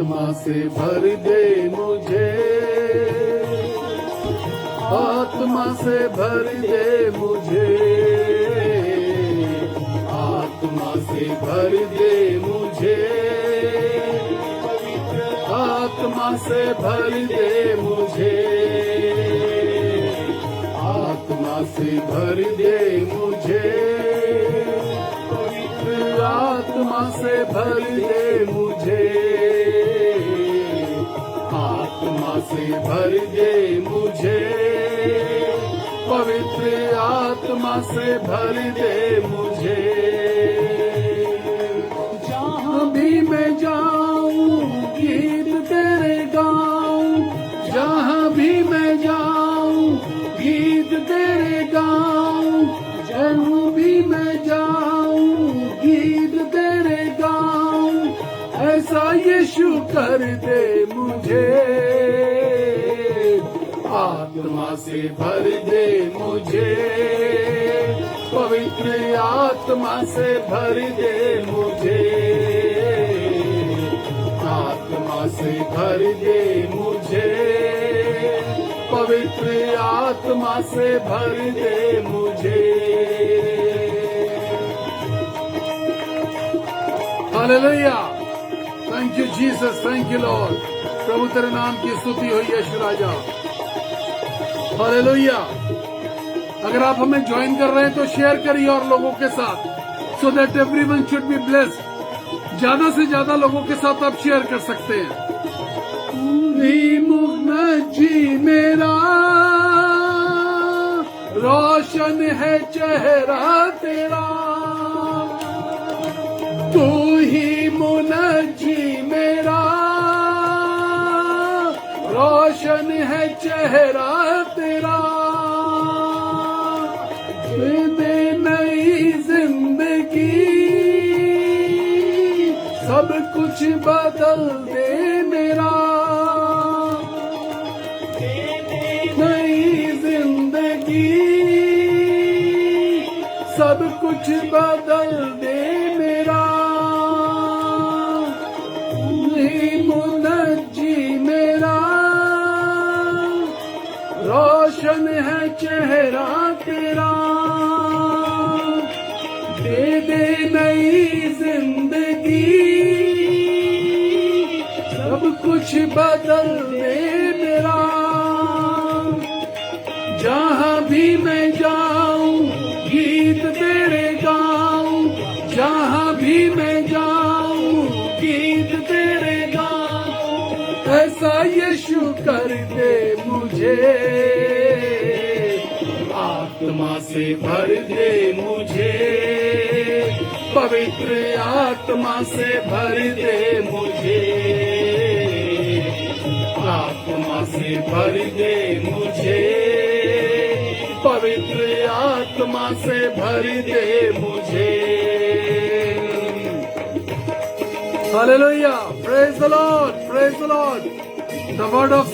आत्मा से भर दे मुझे, आत्मा से भर दे मुझे, आत्मा से भर दे मुझे, आत्मा से भर दे मुझे, आत्मा से भर दे मुझे, आत्मा से भर दे मुझे, आत्मा से भर दे मुझे, पवित्र आत्मा से भर दे मुझे। जहाँ भी मैं जाऊं गीत तेरे गाऊं, जहाँ भी मैं जाऊं गीत तेरे गाऊं, जहाँ भी मैं जाऊं गीत तेरे गाऊं, ऐसा यीशु कर दे मुझे, आत्मा से भर दे मुझे, पवित्र आत्मा से भर दे मुझे, आत्मा से भर दे मुझे, पवित्र आत्मा से भर दे मुझे। Hallelujah, thank you Jesus, thank you Lord. प्रभु तेरे नाम की स्तुति हो यीशु राजा। हालेलुया। अगर आप हमें ज्वाइन कर रहे हैं तो शेयर करिए और लोगों के साथ, so that everyone should be blessed. ज्यादा से ज्यादा लोगों के साथ आप शेयर कर सकते हैं। मुन्नजी मेरा रोशन है चेहरा तेरा, तू ही मुन्नजी मेरा रोशन है चेहरा तेरा, दे नई जिंदगी, सब कुछ बदल दे मेरा, नई जिंदगी, सब कुछ बदल दे मेरा, मुन्नजी मेरा रोशन है चेहरा तेरा, दे दे नई जिंदगी, सब कुछ बदल दे मेरा, जहाँ भी मैं जाऊं गीत तेरे गाऊं, जहाँ भी मैं जाऊं गीत तेरे गाऊं, ऐसा यीशु कर दे मुझे, आत्मा से भर दे मुझे, पवित्र आत्मा से भर दे मुझे, आत्मा से भर दे मुझे, पवित्र आत्मा से भर दे मुझे। Hallelujah! Praise the Lord! Praise the Lord! The word of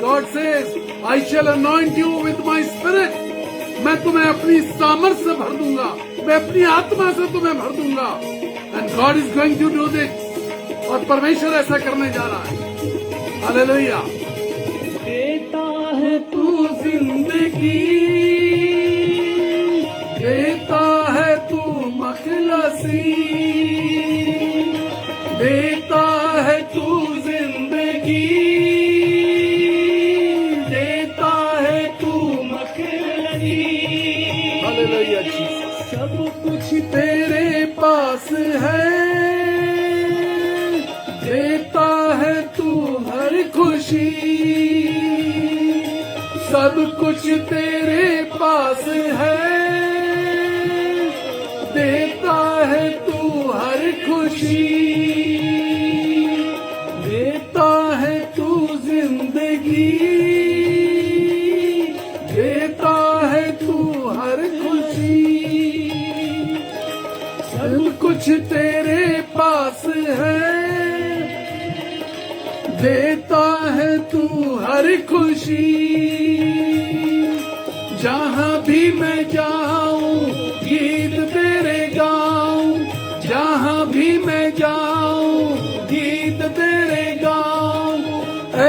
God says, I shall anoint you with my spirit. मैं तुम्हें अपनी सामर्थ से भर दूंगा, मैं अपनी आत्मा से तुम्हें भर दूंगा। And God is going to do this. और परमेश्वर ऐसा करने जा रहा है। Hallelujah! देता है तू जिंदगी, देता है तू मखलसी, देता है तू जिंदगी, देता है तू मखलसी। Hallelujah Jesus. सब कुछ तेरे पास है, देता है तू हर खुशी, सब कुछ तेरे पास है, देता है तू हर खुशी, देता है तू जिंदगी, देता है तू हर खुशी, सब कुछ तेरे पास है, देता है तू हर खुशी, जहाँ भी मैं जाऊं गीत तेरे गाऊं, जहाँ भी मैं जाऊं गीत तेरे गाऊं।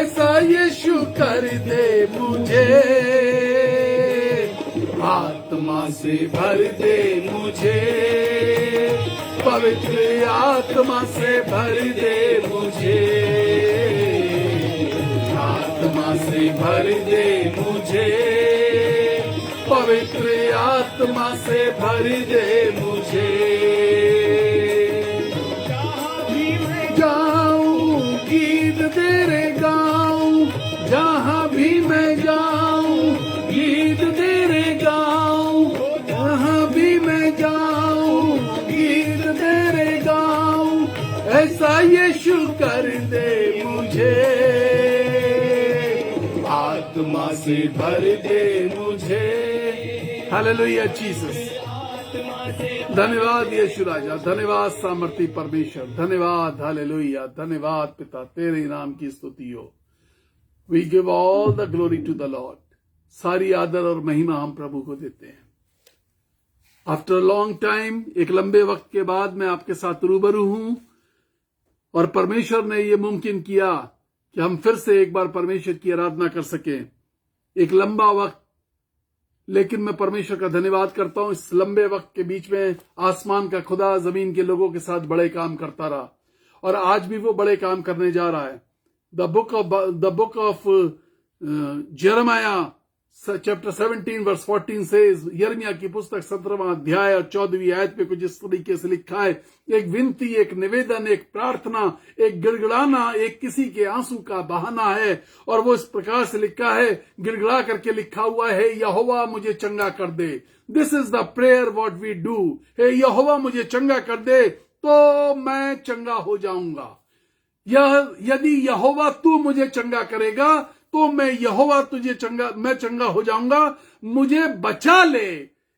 ऐसा यीशु कर दे मुझे, आत्मा से भर दे मुझे, पवित्र आत्मा से भर दे मुझे, आत्मा से भर दे मुझे, पवित्र आत्मा से भर दे मुझे। जाऊं गीत तेरे गाऊं, जहां भी मैं जाऊं गीत तेरे गाऊं, जहां भी मैं जाऊं गीत तेरे गाऊं, ऐसा यीशु कर दे मुझे, आत्मा से भर दे मुझे। Hallelujah Jesus. धन्यवाद यीशु राजा, धन्यवाद सामर्थी परमेश्वर, धन्यवाद हालेलुया, धन्यवाद पिता, तेरे नाम की स्तुति हो। We give all the glory to the Lord. सारी आदर और महिमा हम प्रभु को देते हैं। आफ्टर लॉन्ग टाइम, एक लंबे वक्त के बाद मैं आपके साथ रूबरू हूं, और परमेश्वर ने यह मुमकिन किया कि हम फिर से एक बार परमेश्वर की आराधना कर सकें। एक लंबा वक्त, लेकिन मैं परमेश्वर का धन्यवाद करता हूं, इस लंबे वक्त के बीच में आसमान का खुदा जमीन के लोगों के साथ बड़े काम करता रहा, और आज भी वो बड़े काम करने जा रहा है। The book of Jeremiah chapter 17 verse 14 से, यिर्मयाह की पुस्तक 17वां अध्याय और 14वीं आयत पे कुछ इस तरीके से लिखा है। एक विनती, एक निवेदन, एक प्रार्थना, एक गिड़गिड़ाना, एक किसी के आंसू का बहाना है, और वो इस प्रकार से लिखा है, गिड़गिड़ा करके लिखा हुआ है, यहोवा मुझे चंगा कर दे। This is the prayer what we do. हे यहोवा मुझे चंगा कर दे तो मैं चंगा हो जाऊंगा। यदि यहोवा तू मुझे चंगा करेगा तो मैं यहोवा मैं चंगा हो जाऊंगा। मुझे बचा ले।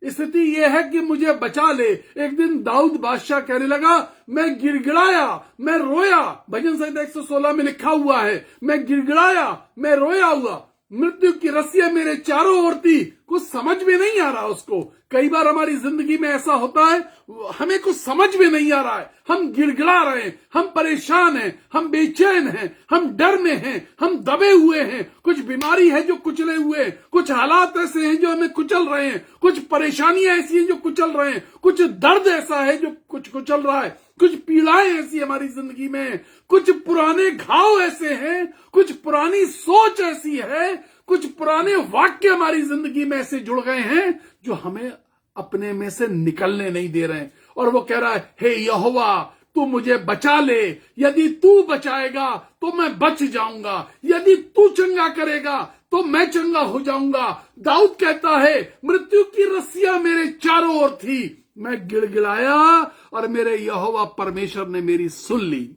स्थिति यह है कि मुझे बचा ले। एक दिन दाऊद बादशाह कहने लगा, मैं गिड़गिड़ाया, मैं रोया। भजन संहिता 116 में लिखा हुआ है, मैं गिड़गिड़ाया, मैं रोया हुआ, मृत्यु की रस्सियां मेरे चारों ओर थी। कुछ समझ में नहीं आ रहा उसको। कई बार हमारी जिंदगी में ऐसा होता है, हमें कुछ समझ में नहीं आ रहा है, हम गिड़गिड़ा रहे हैं, हम परेशान हैं, हम बेचैन हैं, हम डर में हैं, हम दबे हुए हैं। कुछ बीमारी है जो कुचले हुए हैं, कुछ हालात ऐसे हैं जो हमें कुचल रहे हैं, कुछ परेशानियां ऐसी हैं जो कुचल रहे हैं, कुछ दर्द ऐसा है जो कुछ कुचल रहा है, कुछ पीड़ाएं ऐसी हमारी जिंदगी में, कुछ पुराने घाव ऐसे हैं, कुछ पुरानी सोच ऐसी है, कुछ पुराने वाक्य हमारी जिंदगी में ऐसे जुड़ गए हैं जो हमें अपने में से निकलने नहीं दे रहे हैं। और वो कह रहा है, हे यहोवा तू मुझे बचा ले। यदि तू बचाएगा तो मैं बच जाऊंगा, यदि तू चंगा करेगा तो मैं चंगा हो जाऊंगा। दाऊद कहता है, मृत्यु की रस्सियां मेरे चारों ओर थी, मैं गिड़गिड़ाया और मेरे यहोवा परमेश्वर ने मेरी सुन ली।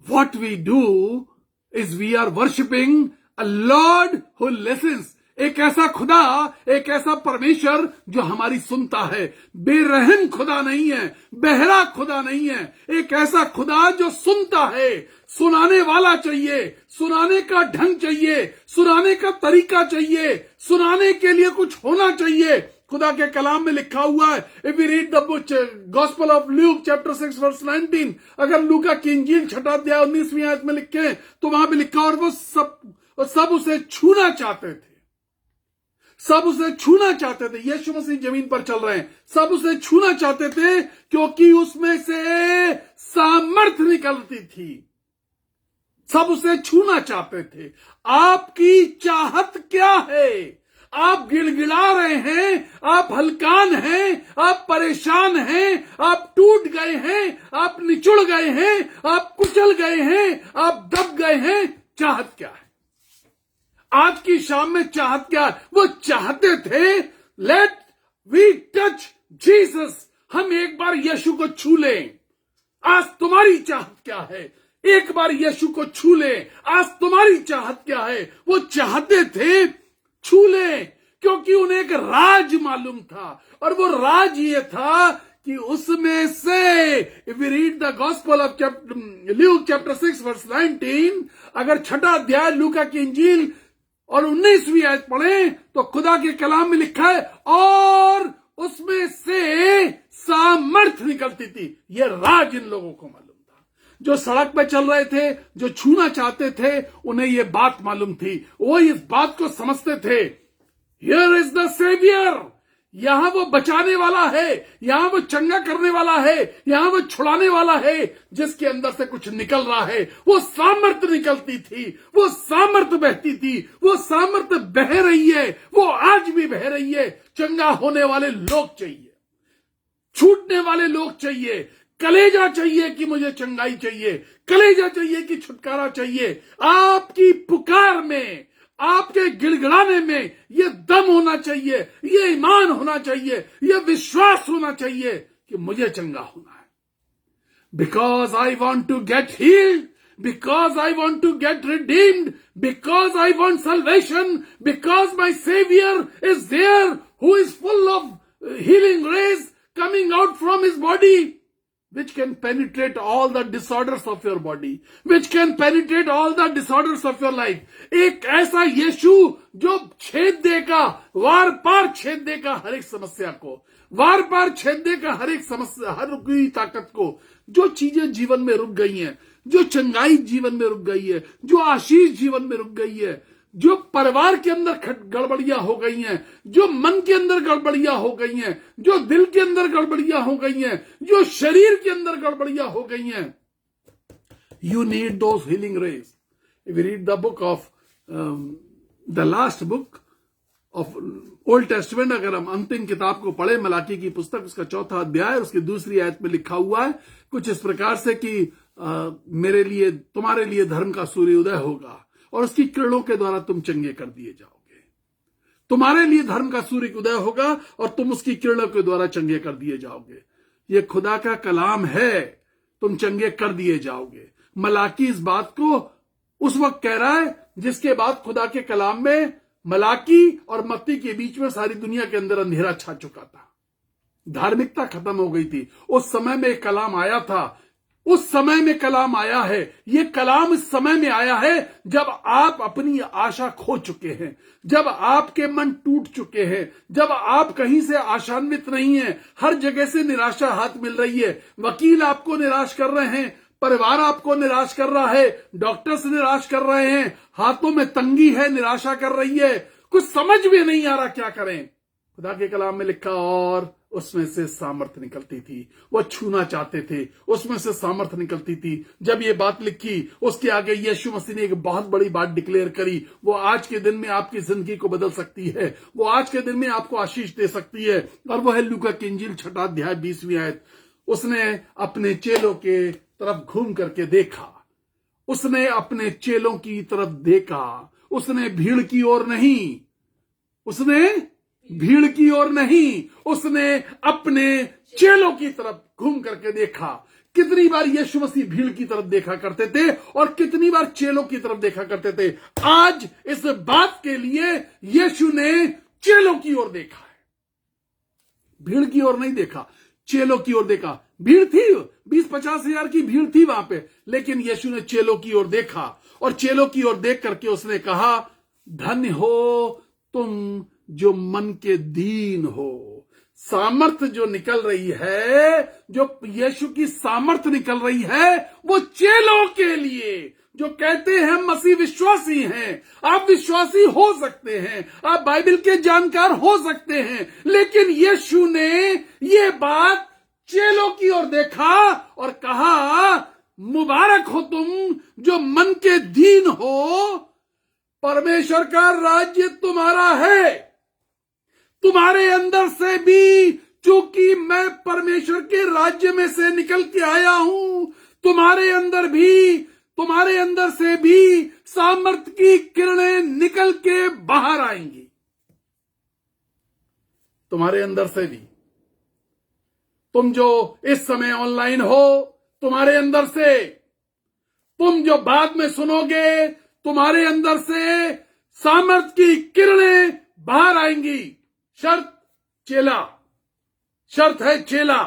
What we do is we are worshiping a Lord who listens. एक ऐसा खुदा, एक ऐसा परमेश्वर जो हमारी सुनता है। बेरहम खुदा नहीं है, बहरा खुदा नहीं है, एक ऐसा खुदा जो सुनता है। सुनाने वाला चाहिए, सुनाने का ढंग चाहिए, सुनाने का तरीका चाहिए, सुनाने के लिए कुछ होना चाहिए। खुदा के कलाम में लिखा हुआ है, if we read the gospel of Luke chapter 6 verse 19, अगर लूका की इंजील 6 अध्याय 19वीं आयत में लिखे तो वहां पे लिखा, और वो सब उसे छूना चाहते थे, सब उसे छूना चाहते थे। यीशु मसीह जमीन पर चल रहे हैं, सब उसे छूना चाहते थे क्योंकि उसमें से सामर्थ्य निकलती थी। सब उसे छूना चाहते थे। आपकी चाहत क्या है? आप गिड़गिड़ा रहे हैं, आप हलकान हैं, आप परेशान हैं, आप टूट गए हैं, आप निचुड़ गए हैं, आप कुचल गए हैं, आप दब गए हैं। चाहत क्या है? आज की शाम में चाहत क्या है? वो चाहते थे, लेट वी टच जीसस, हम एक बार यीशु को छू लें। आज तुम्हारी चाहत क्या है? एक बार यीशु को छू लें। आज तुम्हारी चाहत क्या है? वो चाहते थे छू लें क्योंकि उन्हें एक राज मालूम था, और वो राज ये था कि उसमें से, if we read the gospel of Luke chapter 6 verse 19, अगर 6 अध्याय लूका की इंजील और 19वीं आयत पढ़े तो खुदा के कलाम में लिखा है, और उसमें से सामर्थ्य निकलती थी। यह राज इन लोगों को मालूम था। जो सड़क पे चल रहे थे, जो छूना चाहते थे, उन्हें ये बात मालूम थी, वो इस बात को समझते थे, हियर इज द सेवियर, यहां वो बचाने वाला है, यहां वो चंगा करने वाला है, यहां वो छुड़ाने वाला है, जिसके अंदर से कुछ निकल रहा है। वो सामर्थ्य निकलती थी, वो सामर्थ्य बहती थी, वो सामर्थ्य बह रही है, वो आज भी बह रही है। चंगा होने वाले लोग चाहिए, छूटने वाले लोग चाहिए, कलेजा चाहिए कि मुझे चंगाई चाहिए, कलेजा चाहिए कि छुटकारा चाहिए। आपकी पुकार में, आपके गिड़गिड़ाने में ये दम होना चाहिए, ये ईमान होना चाहिए, ये विश्वास होना चाहिए कि मुझे चंगा होना है। Because I want to get healed, because I want to get redeemed, because I want salvation, because my Savior is there who is full of healing rays coming out from his body, which can penetrate all the disorders of your body, which can penetrate all the disorders of your life. एक ऐसा यीशु जो छेद देगा, वार पार छेद देगा हर एक समस्या को, वार पार छेद देगा हर एक समस्या, हर कोई ताकत को। जो चीजें जीवन में रुक गई हैं, जो चंगाई जीवन में रुक गई है, जो आशीष जीवन में रुक गई है, जो परिवार के अंदर गड़बड़ियां हो गई हैं, जो मन के अंदर गड़बड़ियां हो गई हैं, जो दिल के अंदर गड़बड़ियां हो गई हैं, जो शरीर के अंदर गड़बड़ियां हो गई हैं, you need those healing rays. If you read the book of the last book of Old Testament, अगर हम अंतिम किताब को पढ़े, मलाकी की पुस्तक, उसका 4वां अध्याय, उसकी 2री आयत में लिखा हुआ है कुछ इस प्रकार से कि मेरे लिए, तुम्हारे लिए धर्म का सूर्योदय होगा और उसकी किरणों के द्वारा तुम चंगे कर दिए जाओगे। तुम्हारे लिए धर्म का सूर्य उदय होगा और तुम उसकी किरणों के द्वारा चंगे कर दिए जाओगे। ये खुदा का कलाम है, तुम चंगे कर दिए जाओगे। मलाकी इस बात को उस वक्त कह रहा है जिसके बाद खुदा के कलाम में मलाकी और मत्ती के बीच में सारी दुनिया के अंदर अंधेरा छा चुका था, धार्मिकता खत्म हो गई थी। उस समय में एक कलाम आया था, उस समय में कलाम आया है। ये कलाम इस समय में आया है जब आप अपनी आशा खो चुके हैं, जब आपके मन टूट चुके हैं, जब आप कहीं से आशान्वित नहीं हैं, हर जगह से निराशा हाथ मिल रही है। वकील आपको निराश कर रहे हैं, परिवार आपको निराश कर रहा है, डॉक्टर्स निराश कर रहे हैं, हाथों में तंगी है, निराशा कर रही है, कुछ समझ में नहीं आ रहा क्या करें। खुदा के कलाम में लिखा, और उसमें से सामर्थ्य निकलती थी। वो छूना चाहते थे, उसमें से सामर्थ्य निकलती थी। जब ये बात लिखी, उसके आगे यीशु मसीह ने एक बहुत बड़ी बात डिक्लेयर करी। वो आज के दिन में आपकी जिंदगी को बदल सकती है, वो आज के दिन में आपको आशीष दे सकती है। और वो है लूका की इंजील 6वां अध्याय 20वीं आयत। उसने अपने चेलों के तरफ घूम करके देखा, उसने अपने चेलों की तरफ देखा, उसने भीड़ की ओर नहीं, उसने भीड़ की ओर नहीं, उसने अपने चेलों की तरफ घूम करके देखा। कितनी बार यीशु मसीह भीड़ की तरफ देखा करते थे और कितनी बार चेलों की तरफ देखा करते थे। आज इस बात के लिए यीशु ने चेलों की ओर देखा है, भीड़ की ओर नहीं देखा, चेलों की ओर देखा। भीड़ थी, 20-50 हजार की भीड़ थी वहां पे, लेकिन यीशु ने चेलों की ओर देखा और चेलों की ओर देख करके उसने कहा, धन्य हो तुम जो मन के दीन हो। सामर्थ्य जो निकल रही है, जो यीशु की सामर्थ्य निकल रही है, वो चेलों के लिए जो कहते हैं मसीह विश्वासी हैं। आप विश्वासी हो सकते हैं, आप बाइबल के जानकार हो सकते हैं, लेकिन यीशु ने ये बात चेलों की ओर देखा और कहा, मुबारक हो तुम जो मन के दीन हो, परमेश्वर का राज्य तुम्हारा है। तुम्हारे अंदर से भी, चूंकि मैं परमेश्वर के राज्य में से निकल के आया हूं, तुम्हारे अंदर से भी सामर्थ्य की किरणें निकल के बाहर आएंगी। तुम्हारे अंदर से भी, तुम जो इस समय ऑनलाइन हो, तुम्हारे अंदर से, तुम जो बाद में सुनोगे, तुम्हारे अंदर से सामर्थ्य की किरणें बाहर आएंगी। शर्त है चेला।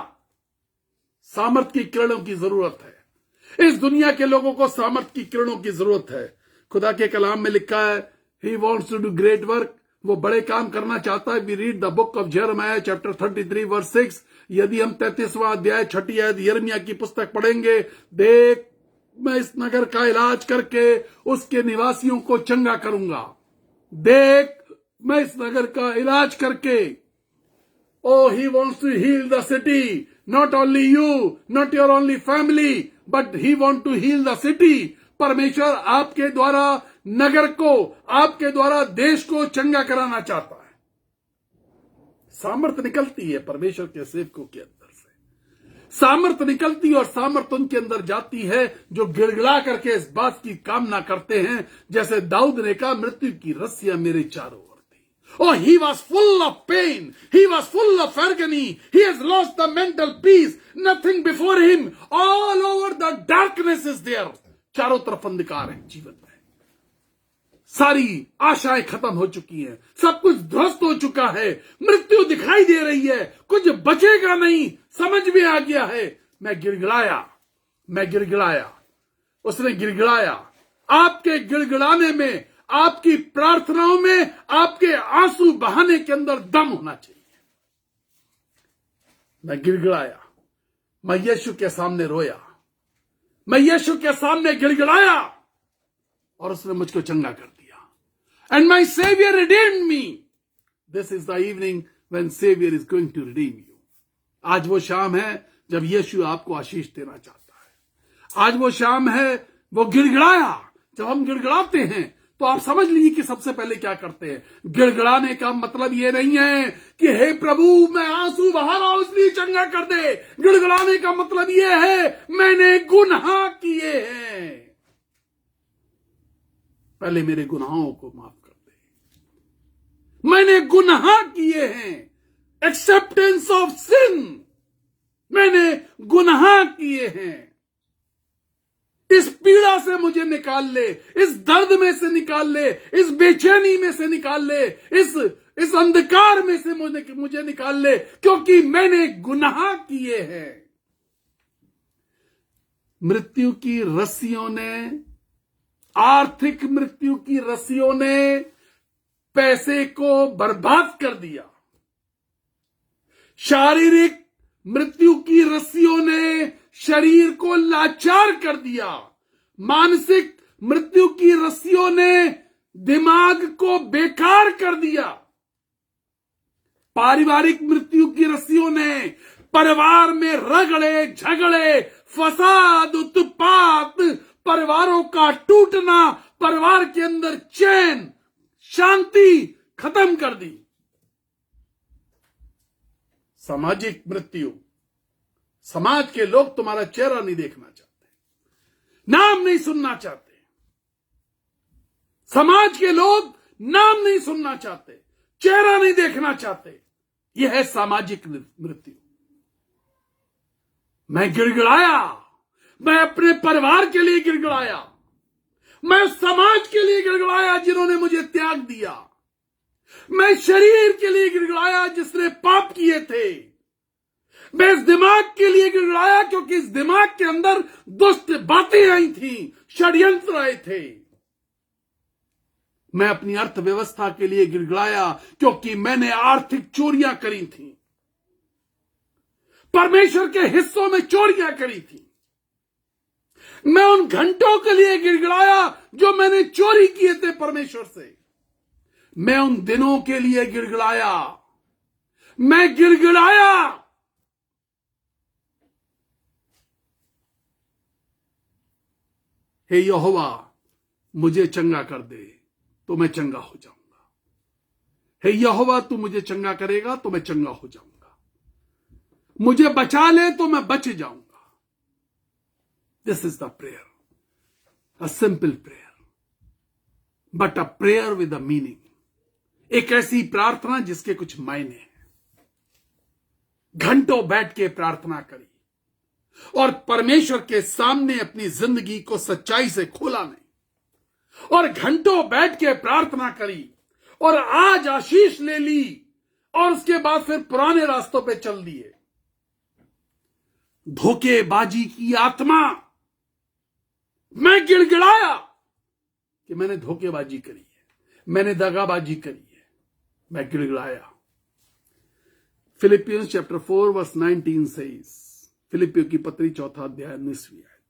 सामर्थ्य की किरणों की जरूरत है। इस दुनिया के लोगों को सामर्थ्य की किरणों की जरूरत है। खुदा के कलाम में लिखा है, he wants to do great work. वो बड़े काम करना चाहता है। We read the book of यिर्मयाह चैप्टर 33 वर्स 6। यदि हम 33वां अध्याय 6ठी आयत यिर्मयाह की पुस्तक पढ़ेंगे, देख मैं इस नगर का इलाज करके उसके निवासियों को चंगा करूंगा। देख, मैं इस नगर का इलाज करके, oh, he wants to heal the city, not only you, not your only family, but he wants to heal the city. परमेश्वर आपके द्वारा नगर को, आपके द्वारा देश को चंगा कराना चाहता है। सामर्थ निकलती है परमेश्वर के सेवकों के अंदर से, सामर्थ निकलती और सामर्थ उनके अंदर जाती है जो गिड़गिड़ा करके इस बात की कामना करते हैं, जैसे दाऊद ने कहा, मृत्यु की रस्सियां मेरे चारों ओर थी। Oh, he was full of pain. He was full of agony. He has lost the mental peace. Nothing before him. All over the darkness is there. चारों तरफ अंधकार है जीवन में, सारी आशाएं खत्म हो चुकी हैं, सब कुछ ध्वस्त हो चुका है, मृत्यु दिखाई दे रही है, कुछ बचेगा नहीं, समझ में आ गया है। मैं गिड़गिड़ाया, उसने गिड़गिड़ाया। आपके गिड़गिड़ाने में, आपकी प्रार्थनाओं में, आपके आंसू बहाने के अंदर दम होना चाहिए। मैं गिड़गिड़ाया, मैं यीशु के सामने रोया, मैं यीशु के सामने गिड़गिड़ाया और उसने मुझको चंगा कर दिया। And my saviour redeemed me. This is the evening when saviour is going to redeem you. आज वो शाम है जब यीशु आपको आशीष देना चाहता है। आज वो शाम है, वो गिड़गिड़ाया। जब हम गिड़गिड़ाते हैं तो आप समझ लीजिए कि सबसे पहले क्या करते हैं। गिड़गिड़ाने का मतलब ये नहीं है कि हे प्रभु मैं आंसू बहा रहा हूं इसलिए चंगा कर दे। गिड़गिड़ाने का मतलब ये है, मैंने गुनाह किए हैं, पहले मेरे गुनाहों को माफ कर दे। मैंने गुनाह किए हैं, एक्सेप्टेंस ऑफ सिन, मैंने गुनाह किए हैं। इस पीड़ा से मुझे निकाल ले, इस दर्द में से निकाल ले, इस बेचैनी में से निकाल ले, इस अंधकार में से मुझे निकाल ले, क्योंकि मैंने गुनाह किए हैं। मृत्यु की रस्सियों ने, आर्थिक मृत्यु की रस्सियों ने पैसे को बर्बाद कर दिया। शारीरिक मृत्यु की रस्सियों ने शरीर को लाचार कर दिया। मानसिक मृत्यु की रस्सियों ने दिमाग को बेकार कर दिया। पारिवारिक मृत्यु की रस्सियों ने परिवार में रगड़े झगड़े, फसाद, उत्पात, परिवारों का टूटना, परिवार के अंदर चैन, शांति खत्म कर दी। सामाजिक मृत्यु, समाज के लोग तुम्हारा चेहरा नहीं देखना चाहते, नाम नहीं सुनना चाहते। समाज के लोग नाम नहीं सुनना चाहते, चेहरा नहीं देखना चाहते। यह है सामाजिक मृत्यु। मैं गिड़गिड़ाया, मैं अपने परिवार के लिए गिड़गिड़ाया, मैं समाज के लिए गिड़गिड़ाया जिन्होंने मुझे त्याग दिया। मैं शरीर के लिए गिड़गिड़ाया जिसने पाप किए थे। मैं इस दिमाग के लिए गिड़गिड़ाया क्योंकि इस दिमाग के अंदर दुष्ट बातें आई थी, षड्यंत्र आए थे। मैं अपनी अर्थव्यवस्था के लिए गिड़गिड़ाया क्योंकि मैंने आर्थिक चोरियां करी थी, परमेश्वर के हिस्सों में चोरियां करी थी। मैं उन घंटों के लिए गिड़गिड़ाया जो मैंने चोरी किए थे परमेश्वर से। मैं उन दिनों के लिए गिड़गिड़ाया, मैं गिड़गिड़ाया। हे यहोवा मुझे चंगा कर दे तो मैं चंगा हो जाऊंगा। हे यहोवा तू मुझे चंगा करेगा तो मैं चंगा हो जाऊंगा। मुझे बचा ले तो मैं बच जाऊंगा। This is the prayer, a simple prayer but a prayer with a meaning. एक ऐसी प्रार्थना जिसके कुछ मायने हैं। घंटों बैठ के प्रार्थना करी और परमेश्वर के सामने अपनी जिंदगी को सच्चाई से खोला नहीं, और घंटों बैठ के प्रार्थना करी और आज आशीष ले ली और उसके बाद फिर पुराने रास्तों पे चल दिए। धोखेबाजी की आत्मा, मैं गिड़गिड़ाया कि मैंने धोखेबाजी करी है, मैंने दगाबाजी करी है। मैं गिड़गिड़ाया। फिलिपियंस चैप्टर 4 वर्स 19 says, फिलिपियों की पत्री 4 अध्याय 19वीं आयत,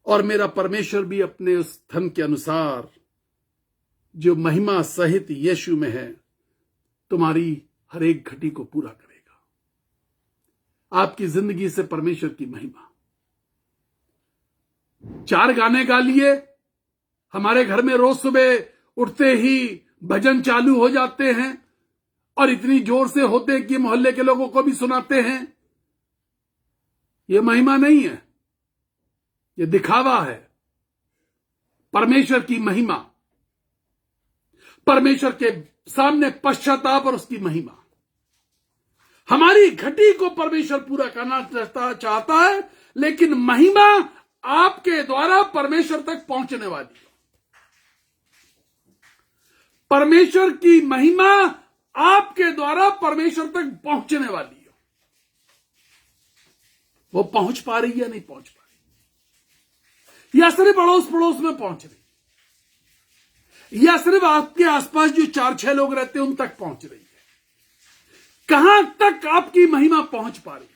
और मेरा परमेश्वर भी अपने उस धन के अनुसार जो महिमा सहित यीशु में है तुम्हारी हर एक घटी को पूरा करेगा। आपकी जिंदगी से परमेश्वर की महिमा। 4 गाने गा लिए, हमारे घर में रोज सुबह उठते ही भजन चालू हो जाते हैं और इतनी जोर से होते हैं कि मोहल्ले के लोगों को भी सुनाते हैं। यह महिमा नहीं है, यह दिखावा है। परमेश्वर की महिमा, परमेश्वर के सामने पश्चाताप और उसकी महिमा। हमारी घटी को परमेश्वर पूरा करना चाहता है, लेकिन महिमा आपके द्वारा परमेश्वर तक पहुंचने वाली है। परमेश्वर की महिमा आपके द्वारा परमेश्वर तक पहुंचने वाली है। वो पहुंच पा रही है, नहीं पहुंच पा रही, या सिर्फ अड़ोस पड़ोस में पहुंच रही, या सिर्फ आपके आसपास जो 4-6 लोग रहते हैं उन तक पहुंच रही है। कहां तक आपकी महिमा पहुंच पा रही है?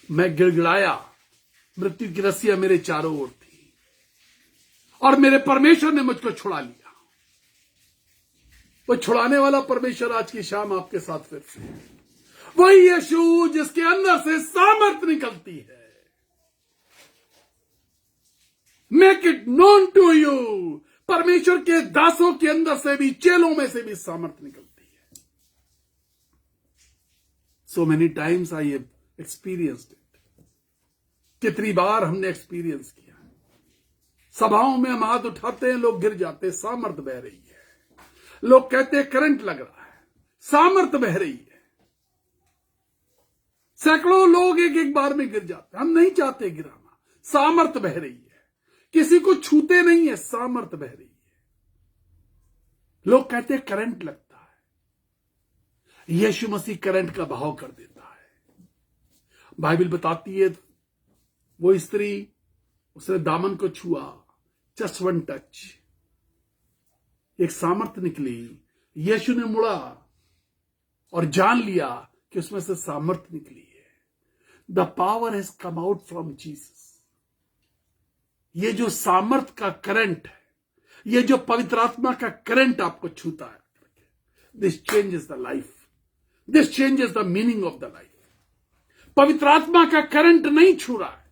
मैं गिड़गिड़ाया, मृत्यु की रस्सियां मेरे चारों ओर थी और मेरे परमेश्वर ने मुझको छुड़ा लिया। वो छुड़ाने वाला परमेश्वर आज की शाम आपके साथ फिर से है। वही यीशु जिसके अंदर से सामर्थ निकलती है। Make it known to you. परमेश्वर के दासों के अंदर से भी, चेलों में से भी सामर्थ निकलती है। So many times I have experienced it. कितनी बार हमने एक्सपीरियंस किया। सभाओं में हम हाथ उठाते हैं, लोग गिर जाते हैं, सामर्थ बह रही है। लोग कहते हैं करंट लग रहा है, सामर्थ बह रही है। सैकड़ों लोग एक बार में गिर जाते हैं। हम नहीं चाहते गिराना, सामर्थ बह रही है। किसी को छूते नहीं है, सामर्थ बह रही है। लोग कहते हैं करंट लगता है। यीशु मसीह करंट का बहाव कर देता है। बाइबल बताती है वो स्त्री, उसने दामन को छुआ, जस्ट वन टच, एक सामर्थ निकली। यीशु ने मुड़ा और जान लिया कि उसमें से सामर्थ निकली है। The power has come out from Jesus. ये जो सामर्थ का करंट है, ये जो पवित्र आत्मा का करंट आपको छूता है, this changes the life, this changes the meaning of the life. पवित्र आत्मा का करंट नहीं छू रहा है।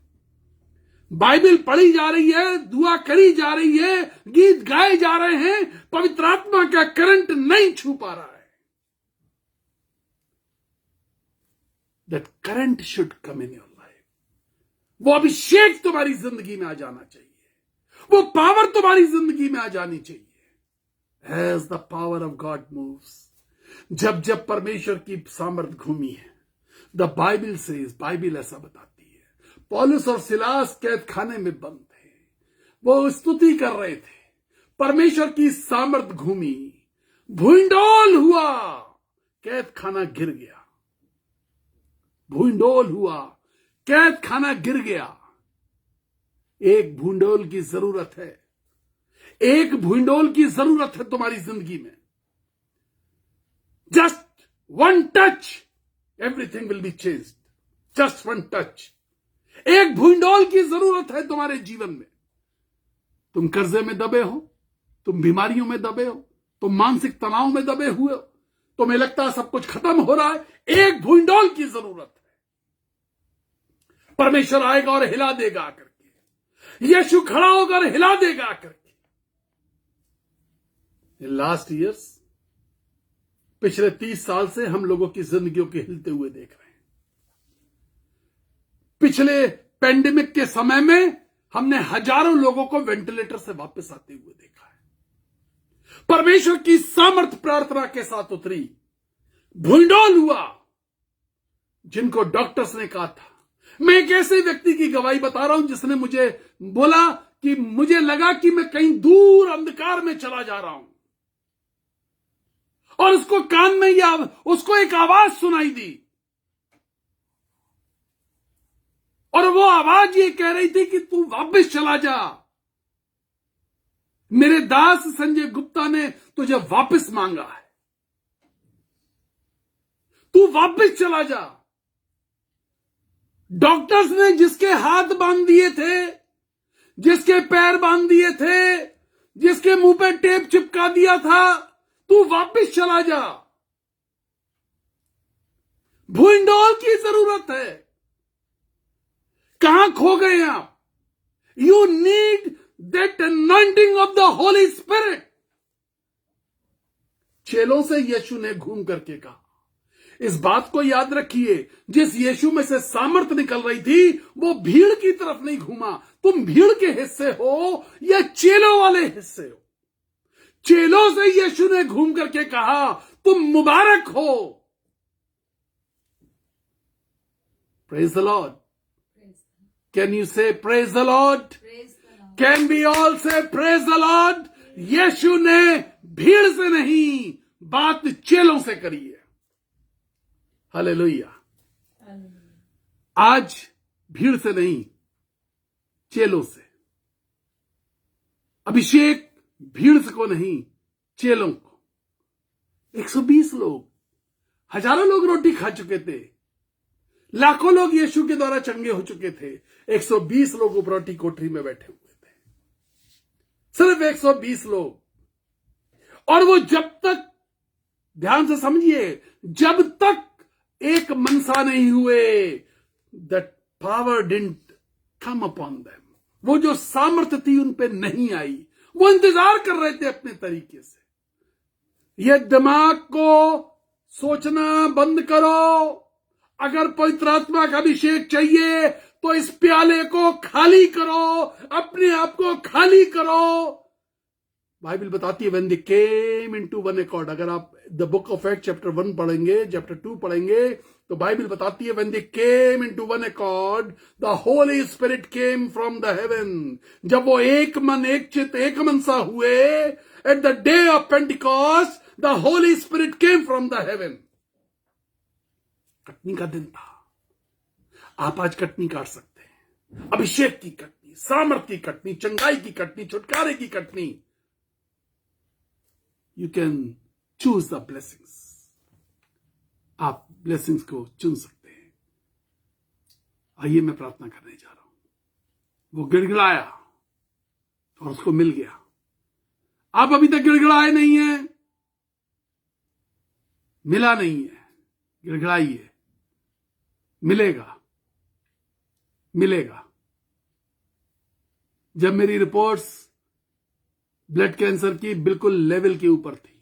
बाइबल पढ़ी जा रही है, दुआ करी जा रही है, गीत गाए जा रहे हैं, पवित्र आत्मा का करंट नहीं छू पा रहा है। That current should come in your life. वो अभिषेक तुम्हारी जिंदगी में आ जाना चाहिए, वो पावर तुम्हारी जिंदगी में आ जानी चाहिए। As the power of God moves, जब जब परमेश्वर की सामर्थ घूमी है, द बाइबल सेज, बाइबल ऐसा बताती है, पौलुस और सिलास कैद खाने में बंद थे, वो स्तुति कर रहे थे, परमेश्वर की सामर्थ घूमी, भूंडोल हुआ, कैद खाना गिर गया। भूंडोल हुआ, कैद खाना गिर गया। एक भूंडोल की जरूरत है, एक भूंडोल की जरूरत है तुम्हारी जिंदगी में। Just one touch, everything will be changed. Just one touch. एक भूंडोल की जरूरत है तुम्हारे जीवन में। तुम कर्जे में दबे हो, तुम बीमारियों में दबे हो, तुम मानसिक तनाव में दबे हुए हो, तुम्हें लगता है सब कुछ खत्म हो रहा है। एक भूंडोल की जरूरत है। परमेश्वर आएगा और हिला देगा आकर के। यीशु खड़ा होगा और हिला देगा आकर के। लास्ट ईयर्स, पिछले 30 साल से हम लोगों की जिंदगियों के हिलते हुए देख रहे हैं। पिछले पेंडेमिक के समय में हमने हजारों लोगों को वेंटिलेटर से वापस आते हुए देखा है। परमेश्वर की सामर्थ प्रार्थना के साथ उतरी, भूंडोल हुआ। जिनको डॉक्टर्स ने कहा था, मैं एक ऐसे व्यक्ति की गवाही बता रहा हूं जिसने मुझे बोला कि मुझे लगा कि मैं कहीं दूर अंधकार में चला जा रहा हूं, और उसको कान में उसको एक आवाज सुनाई दी, और वो आवाज ये कह रही थी कि तू वापस चला जा। मेरे दास संजय गुप्ता ने तुझे वापस मांगा है, तू वापस चला जा। डॉक्टर्स ने जिसके हाथ बांध दिए थे, जिसके पैर बांध दिए थे, जिसके मुंह पे टेप चिपका दिया था, तू वापस चला जा। भूइंडोल की जरूरत है। कहां खो गए आप? You need that anointing of the Holy spirit. चेलों से यीशु ने घूम करके कहा, इस बात को याद रखिए, जिस यीशु में से सामर्थ निकल रही थी वो भीड़ की तरफ नहीं घूमा। तुम भीड़ के हिस्से हो या चेलों वाले हिस्से हो? चेलों से यीशु ने घूम करके कहा, तुम मुबारक हो। Praise the Lord. Can you say praise the Lord? Can we all say praise the Lord? यीशु ने भीड़ से नहीं, बात चेलों से करी है। हालेलुया। आज भीड़ से नहीं, चेलों से। अभिषेक भीड़ से को नहीं, चेलों को। 120 लोग, हजारों लोग रोटी खा चुके थे, लाखों लोग यीशु के द्वारा चंगे हो चुके थे। 120 लोग उपरोटी कोठरी में बैठे हुए थे, सिर्फ 120 लोग। और वो जब तक, ध्यान से समझिए, जब तक एक मनसा नहीं हुए, that power didn't come upon them, वो जो सामर्थ्य थी उन पे नहीं आई। वो इंतजार कर रहे थे अपने तरीके से। ये दिमाग को सोचना बंद करो। अगर पवित्र आत्मा का अभिषेक चाहिए तो इस प्याले को खाली करो, अपने आप को खाली करो। बाइबल बताती है when they came into one accord। अगर आप the book of act chapter 1 पढ़ेंगे, चैप्टर 2 पढ़ेंगे, तो बाइबल बताती है when they came into one accord the Holy Spirit came from the heaven। जब वो एक मन, एक चित्त, एक मनसा हुए, at the day of Pentecost the Holy Spirit came from the heaven। Katni का दिन था। आप आज कटनी काट सकते हैं। अभिषेक की कटनी, सामर्थ की कटनी, चंगाई की कटनी, छुटकारे की Katni. You can choose the blessings। आप ब्लेसिंग्स को चुन सकते हैं। आइए, मैं प्रार्थना करने जा रहा हूं। वो गिड़गिड़ाया और उसको मिल गया। आप अभी तक गिड़गिड़ाए नहीं हैं, मिला नहीं है, गिड़गिड़ाइए, मिलेगा, मिलेगा। जब मेरी रिपोर्ट्स ब्लड कैंसर की बिल्कुल लेवल के ऊपर थी,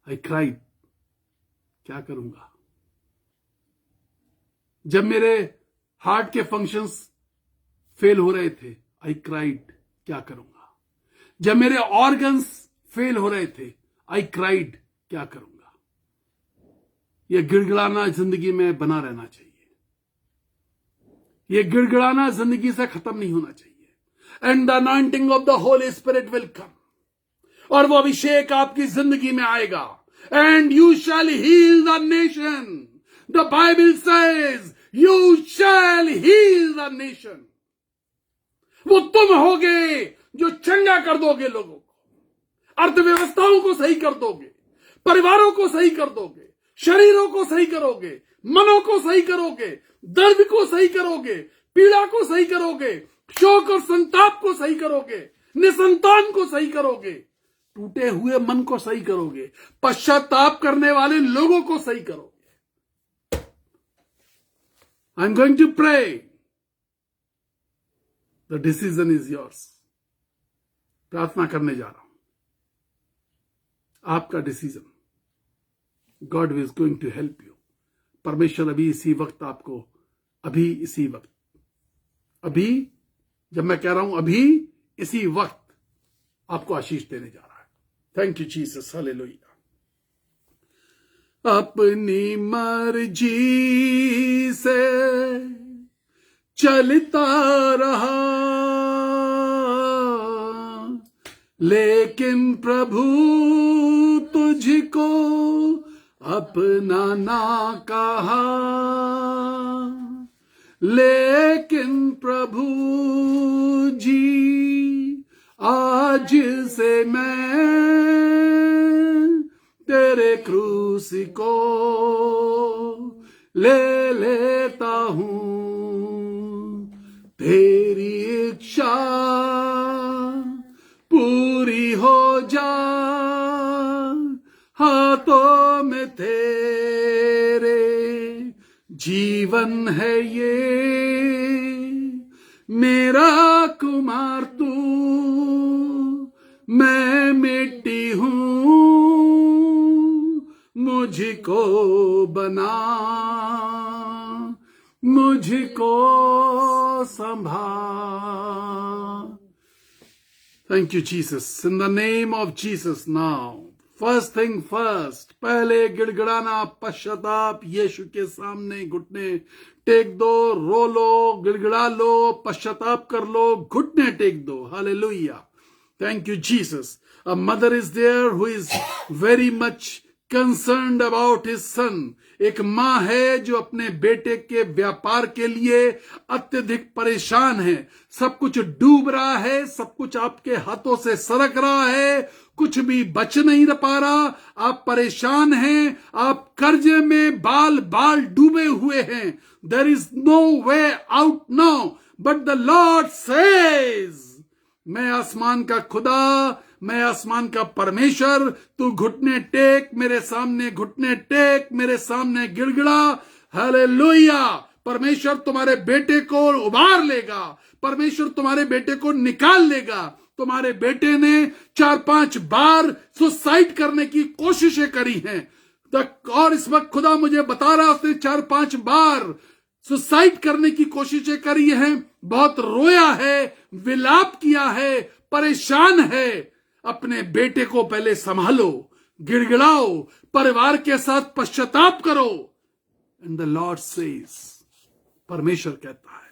आई क्राइड, क्या करूंगा। जब मेरे हार्ट के फंक्शंस फेल हो रहे थे, आई क्राइड, क्या करूंगा। जब मेरे ऑर्गन्स फेल हो रहे थे, आई क्राइड, क्या करूंगा। यह गिड़गिड़ाना जिंदगी में बना रहना चाहिए। यह गिड़गिड़ाना जिंदगी से खत्म नहीं होना चाहिए। And the anointing of the Holy Spirit will come. और वो अभिषेक आपकी जिंदगी में आएगा। And you shall heal the nation. The Bible says you shall heal the nation. वो तुम होगे जो चंगा कर दोगे लोगों को, अर्थव्यवस्थाओं को सही कर दोगे, परिवारों को सही कर दोगे, शरीरों को सही करोगे, मनों को सही करोगे, दर्द को सही करोगे, पीड़ा को सही करोगे, शोक और संताप को सही करोगे, निसंतान को सही करोगे, टूटे हुए मन को सही करोगे, पश्चाताप करने वाले लोगों को सही करोगे। I am going to pray. The decision is yours. प्रार्थना करने जा रहा हूं, आपका decision. God is going to help you. परमेश्वर अभी इसी वक्त आपको, अभी इसी वक्त, अभी जब मैं कह रहा हूं अभी इसी वक्त आपको आशीष देने जा रहा है। Thank you Jesus, hallelujah. अपनी मर्जी से चलता रहा, लेकिन प्रभु तुझको अपना ना कहा। लेकिन प्रभु जी आज से मैं तेरे क्रूस को ले चाहता हूं तेरी इच्छा पूरी हो जा, हाथों में तेरे जीवन है ये, मेरा कुमार तू मैं मिट्टी हूं, मुझको बना, मुझको संभाल। Thank you, Jesus. In the name of Jesus now. First thing first. पहले गिड़गिड़ाना, पश्चाताप, यीशु के सामने घुटने टेक दो, रो लो, गिड़गिड़ा लो, पश्चाताप कर लो, घुटने टेक दो। Hallelujah. Thank you, Jesus. A mother is there who is very much concerned about his son. एक माँ है जो अपने बेटे के व्यापार के लिए अत्यधिक परेशान है। सब कुछ डूब रहा है, सब कुछ आपके हाथों से सरक रहा है, कुछ भी बच नहीं पा रहा, आप परेशान हैं, आप कर्जे में बाल बाल डूबे हुए हैं। There is no way out now, but the Lord says, मैं आसमान का खुदा, मैं आसमान का परमेश्वर, तू घुटने टेक, मेरे सामने घुटने टेक, मेरे सामने गिड़गिड़ा। हालेलुया। परमेश्वर तुम्हारे बेटे को उबार लेगा, परमेश्वर तुम्हारे बेटे को निकाल लेगा। तुम्हारे बेटे ने 4-5 बार सुसाइड करने की कोशिशें करी हैं, और इस वक्त खुदा मुझे बता रहा उसने 4-5 बार सुसाइड करने की कोशिशें करी हैं, बहुत रोया है, विलाप किया है, परेशान है। अपने बेटे को पहले संभालो, गिड़गिड़ाओ, परिवार के साथ पश्चाताप करो। एंड द लॉर्ड सेज, परमेश्वर कहता है,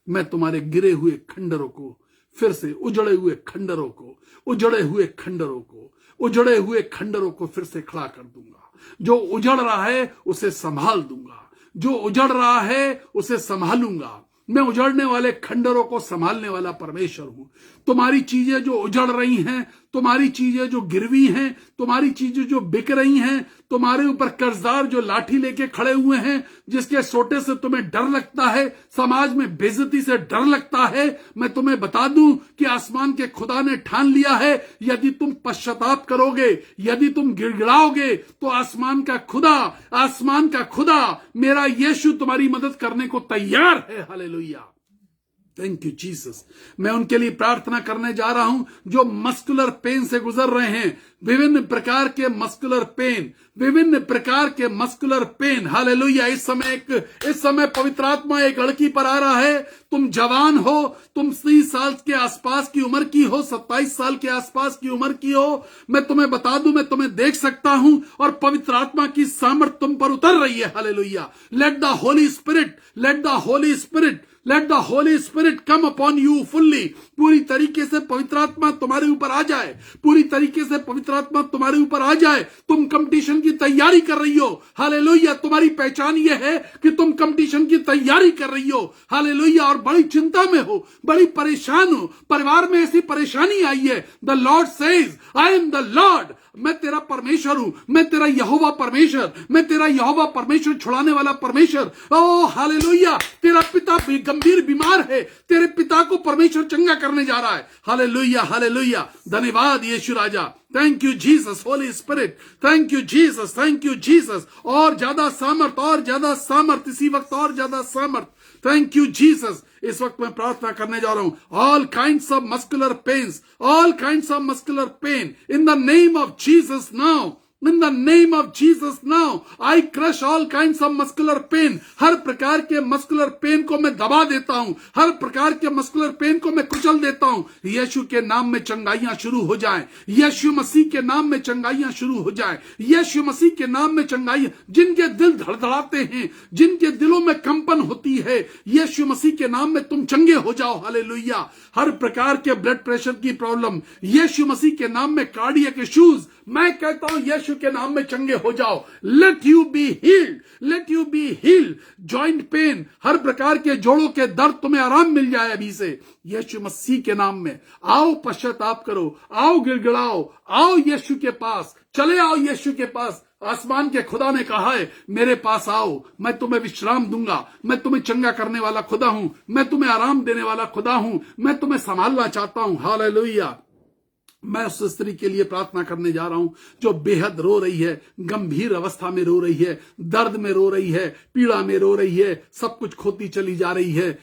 मैं तुम्हारे गिरे हुए खंडरों को फिर से, उजड़े हुए खंडरों को, उजड़े हुए खंडरों को, उजड़े हुए खंडरों को फिर से खड़ा कर दूंगा। जो उजड़ रहा है उसे संभाल दूंगा, जो उजड़ रहा है उसे संभालूंगा। मैं उजड़ने वाले खंडरों को संभालने वाला परमेश्वर हूं। तुम्हारी चीजें जो उजड़ रही हैं, तुम्हारी चीजें जो गिरवी हैं, तुम्हारी चीजें जो बिक रही हैं, तुम्हारे ऊपर कर्जदार जो लाठी लेके खड़े हुए हैं, जिसके सोटे से तुम्हें डर लगता है, समाज में बेइज्जती से डर लगता है, मैं तुम्हें बता दूं कि आसमान के खुदा ने ठान लिया है, यदि तुम पश्चाताप करोगे, यदि तुम गिड़गिड़ाओगे, तो आसमान का खुदा मेरा यीशु तुम्हारी मदद करने को तैयार है। हालेलुया। Thank you Jesus. मैं उनके लिए प्रार्थना करने जा रहा हूं जो मस्कुलर पेन से गुजर रहे हैं, विभिन्न प्रकार के मस्कुलर पेन, विभिन्न प्रकार के मस्कुलर पेन। हालेलुया। इस समय पवित्र आत्मा एक लड़की पर आ रहा है। तुम जवान हो, तुम 30 साल के आसपास की उम्र की हो, 27 साल के आसपास की उम्र की हो। मैं तुम्हें बता दूं, मैं तुम्हें देख सकता हूं और पवित्र आत्मा की सामर्थ तुम पर उतर रही है। Hallelujah. Let the Holy Spirit, let the Holy Spirit, let the Holy spirit come upon you fully. पूरी तरीके से पवित्र आत्मा तुम्हारे ऊपर आ जाए, पूरी तरीके से पवित्र आत्मा तुम्हारे ऊपर आ जाए। तुम कंपटीशन की तैयारी कर रही हो। हालेलुया। तुम्हारी पहचान ये है कि तुम कंपटीशन की तैयारी कर रही हो। हालेलुया। और बड़ी चिंता में हो, बड़ी परेशान हो, परिवार में ऐसी परेशानी आई है। The Lord says, I am the Lord. मैं तेरा परमेश्वर हूं, मैं तेरा यहोवा परमेश्वर, मैं तेरा यहोवा परमेश्वर, छुड़ाने वाला परमेश्वर। ओ हालेलुया। तेरा पिता गंभीर बीमार है, तेरे पिता को परमेश्वर चंगा करने जा रहा है। Hallelujah, hallelujah. धन्यवाद यीशु राजा। Thank you Jesus, holy spirit. Thank you Jesus, thank you Jesus. और ज्यादा सामर्थ, और ज्यादा सामर्थ इसी वक्त, और ज्यादा सामर्थ। Thank you Jesus. इस वक्त मैं प्रार्थना करने जा रहा हूं। All kinds of muscular pains, all kinds of muscular pain, in the name of Jesus now, in the name of Jesus now, I crush all kinds of muscular pain। हर प्रकार के मस्कुलर पेन को मैं दबा देता हूं, हर प्रकार के muscular pain को मैं कुचल देता हूं। यीशु के नाम में चंगाइयां शुरू हो जाएं, यीशु मसीह के नाम में चंगाइयां शुरू हो जाएं, यीशु मसीह के नाम में चंगाइयां। जिनके दिल धड़धड़ाते हैं, जिनके दिलों में कंपन होती है, यीशु मसीह के नाम में तुम चंगे हो जाओ। हालेलुया। हर प्रकार के ब्लड प्रेशर की प्रॉब्लम, यीशु मसीह के नाम में कार्डियक इश्यूज, मैं कहता हूं यीशु के नाम में चंगे हो जाओ। Let you be healed, let you be healed. Joint pain, हर प्रकार के जोड़ों के दर्द तुम्हें आराम मिल जाए अभी से, यीशु मसीह के नाम में। आओ पश्चाताप करो, आओ गिड़गिड़ाओ, आओ यीशु के पास, चले आओ यीशु के पास। आसमान के खुदा ने कहा है, मेरे पास आओ, मैं तुम्हें विश्राम दूंगा, मैं तुम्हें चंगा करने वाला खुदा हूं, मैं तुम्हें आराम देने वाला खुदा हूं, मैं तुम्हें संभालना चाहता हूं। हालेलुया। मैं उस स्त्री के लिए प्रार्थना करने जा रहा हूं जो बेहद रो रही है, गंभीर अवस्था में रो रही है, दर्द में रो रही है, पीड़ा में रो रही है, सब कुछ खोती चली जा रही है।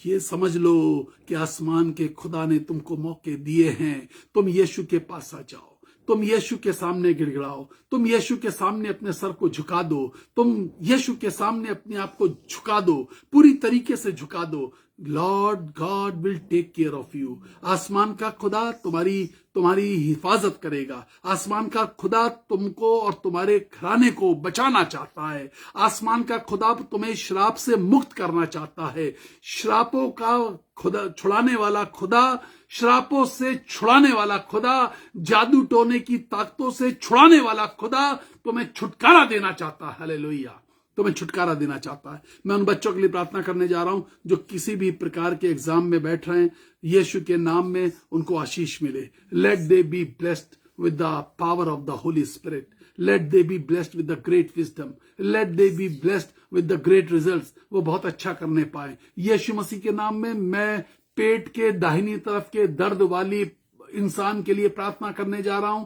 ये समझ लो कि आसमान के खुदा ने तुमको मौके दिए हैं। तुम यीशु के पास आ जाओ, तुम यीशु के सामने गिड़गिड़ाओ, तुम यीशु के सामने अपने सर को झुका दो, तुम यीशु के सामने अपने आप को झुका दो, पूरी तरीके से झुका दो। Lord God will take care of you. आसमान का खुदा तुम्हारी हिफाजत करेगा। आसमान का खुदा तुमको और तुम्हारे घराने को बचाना चाहता है। आसमान का खुदा तुम्हें श्राप से मुक्त करना चाहता है। श्रापों का खुदा छुड़ाने वाला खुदा, श्रापों से छुड़ाने वाला खुदा, जादू टोने की ताकतों से छुड़ाने वाला खुदा तुम्हें छुटकारा देना चाहता है। हालेलुया। तुम्हें छुटकारा देना चाहता है। मैं उन बच्चों के लिए प्रार्थना करने जा रहा हूं जो किसी भी प्रकार के एग्जाम में बैठ रहे हैं। यीशु के नाम में उनको आशीष मिले। Let they be blessed with the power of the Holy Spirit. Let they be blessed with the great wisdom. Let they be blessed with the great results. वो बहुत अच्छा करने पाए। यीशु मसीह के नाम में मैं पेट के दाहिनी तरफ के दर्द वाली इंसान के लिए प्रार्थना करने जा रहा हूं।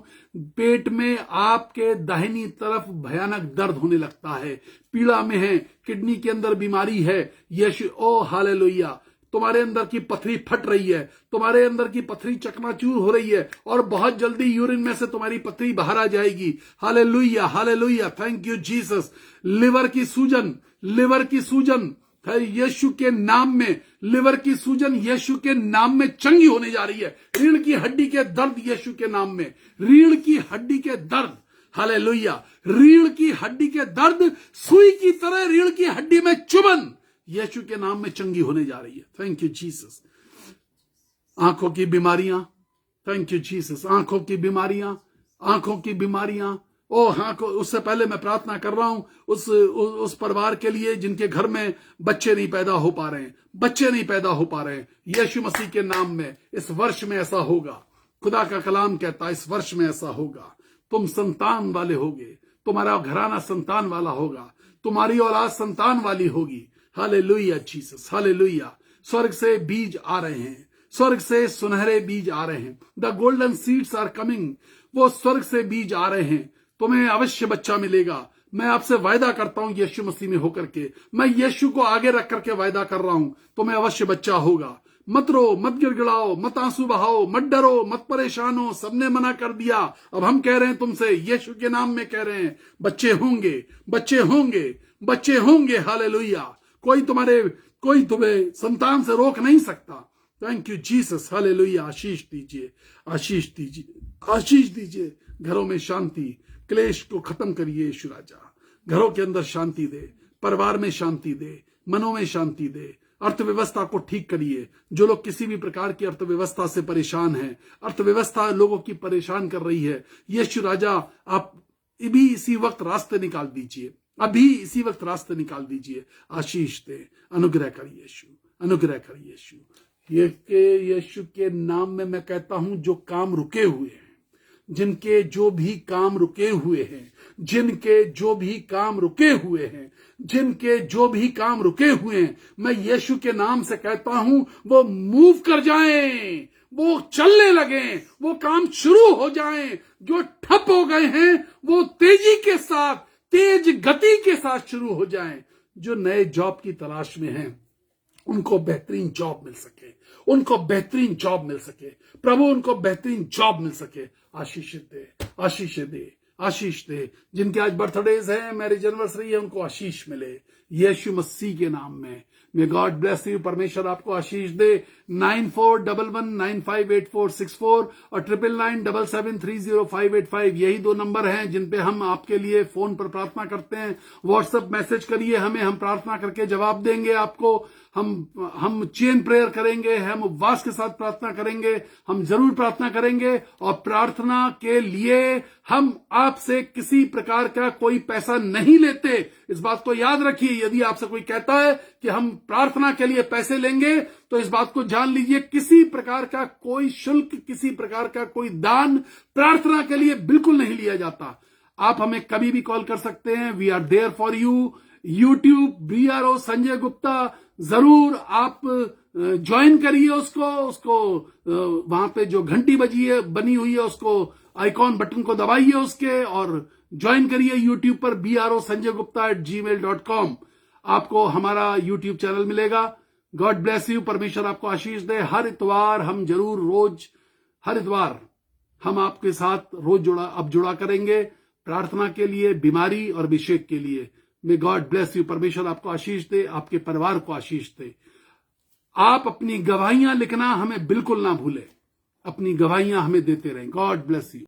पेट में आपके दाहिनी तरफ भयानक दर्द होने लगता है, पीड़ा में है, किडनी के अंदर बीमारी है। यीशु, ओ हालेलुया, तुम्हारे अंदर की पथरी फट रही है, तुम्हारे अंदर की पथरी चकनाचूर हो रही है और बहुत जल्दी यूरिन में से तुम्हारी पथरी बाहर आ जाएगी। Hallelujah, hallelujah, thank you Jesus. Liver की सूजन यीशु के नाम में, लिवर की सूजन यीशु के नाम में चंगी होने जा रही है। रीढ़ की हड्डी के दर्द यीशु के नाम में, रीढ़ की हड्डी के दर्द, हालेलुया, रीढ़ की हड्डी के दर्द सुई की तरह रीढ़ की हड्डी में चुभन यीशु के नाम में चंगी होने जा रही है। Thank you Jesus. आंखों की बीमारियां, थैंक यू जीसस। आंखों की बीमारियां, ओ हाँ, उससे पहले मैं प्रार्थना कर रहा हूं उस परिवार के लिए जिनके घर में बच्चे नहीं पैदा हो पा रहे हैं। यीशु मसीह के नाम में इस वर्ष में ऐसा होगा। खुदा का कलाम कहता है इस वर्ष में ऐसा होगा। तुम संतान वाले होगे, तुम्हारा घराना संतान वाला होगा, तुम्हारी औलाद संतान वाली होगी। Hallelujah Jesus, hallelujah. स्वर्ग से बीज आ रहे हैं, स्वर्ग से सुनहरे बीज आ रहे हैं। The golden seeds are coming. वो स्वर्ग से बीज आ रहे हैं। तुम्हें अवश्य बच्चा मिलेगा। मैं आपसे वायदा करता हूं यीशु मसीह में होकर के, मैं यीशु को आगे रख करके वायदा कर रहा हूं, तुम्हें अवश्य बच्चा होगा। मत रो, मत गिड़गिड़ाओ, मत आंसू बहाओ, मत डरो, मत परेशान हो। सबने मना कर दिया, अब हम कह रहे हैं तुमसे, यीशु के नाम में कह रहे हैं, बच्चे होंगे। हालेलुया। कोई तुम्हें संतान से रोक नहीं सकता। Thank you Jesus, hallelujah. आशीष दीजिए। घरों में शांति, क्लेश को खत्म करिए यीशु राजा। घरों के अंदर शांति दे, परिवार में शांति दे, मनों में शांति दे। अर्थव्यवस्था को ठीक करिए। जो लोग किसी भी प्रकार की अर्थव्यवस्था से परेशान हैं, अर्थव्यवस्था लोगों की परेशान कर रही है, यीशु राजा आप भी इसी वक्त रास्ते निकाल दीजिए, आशीष दे, अनुग्रह कर यीशु। यीशु के नाम में मैं कहता हूं, जो काम रुके हुए हैं, जिनके जो भी काम रुके हुए हैं, मैं यीशु के नाम से कहता हूं, वो मूव कर जाएं, वो चलने लगें, वो काम शुरू हो जाएं। जो ठप हो गए हैं वो तेज गति के साथ शुरू हो जाएं। जो नए जॉब की तलाश में हैं उनको बेहतरीन जॉब मिल सके, प्रभु उनको बेहतरीन जॉब मिल सके। आशीष दे। जिनके आज बर्थडेज है, मैरिज एनिवर्सरी है, उनको आशीष मिले यीशु मसीह के नाम में। May God bless you. परमेश्वर आपको आशीष दे। 9411958464 और 9997730585 यही 2 नंबर हैं जिन पे हम आपके लिए फोन पर प्रार्थना करते हैं। व्हाट्सएप मैसेज करिए हमें, हम प्रार्थना करके जवाब देंगे आपको। हम चेन प्रेयर करेंगे, हम उपवास के साथ प्रार्थना करेंगे, हम जरूर प्रार्थना करेंगे। और प्रार्थना के लिए हम आपसे किसी प्रकार का कोई पैसा नहीं लेते, इस बात को याद रखिए। यदि आपसे कोई कहता है कि हम प्रार्थना के लिए पैसे लेंगे, तो इस बात को जान लीजिए, किसी प्रकार का कोई शुल्क, किसी प्रकार का कोई दान प्रार्थना के लिए बिल्कुल नहीं लिया जाता। आप हमें कभी भी कॉल कर सकते हैं। We are there for you. YouTube BRO Sanjay Gupta, जरूर आप ज्वाइन करिए उसको वहां पे जो घंटी बनी हुई है उसको आइकॉन बटन को दबाइए उसके और ज्वाइन करिए यूट्यूब पर brosanjaygupta@gmail.com। आपको हमारा यूट्यूब चैनल मिलेगा। God bless you. परमेश्वर आपको आशीष दे। हर इतवार हम आपके साथ रोज जुड़ा करेंगे प्रार्थना के लिए, बीमारी और अभिषेक के लिए। May God bless you. परमेश्वर आपको आशीष दे, आपके परिवार को आशीष दे। आप अपनी गवाहियां लिखना हमें बिल्कुल ना भूलें। अपनी गवाहियां हमें देते रहें। God bless you.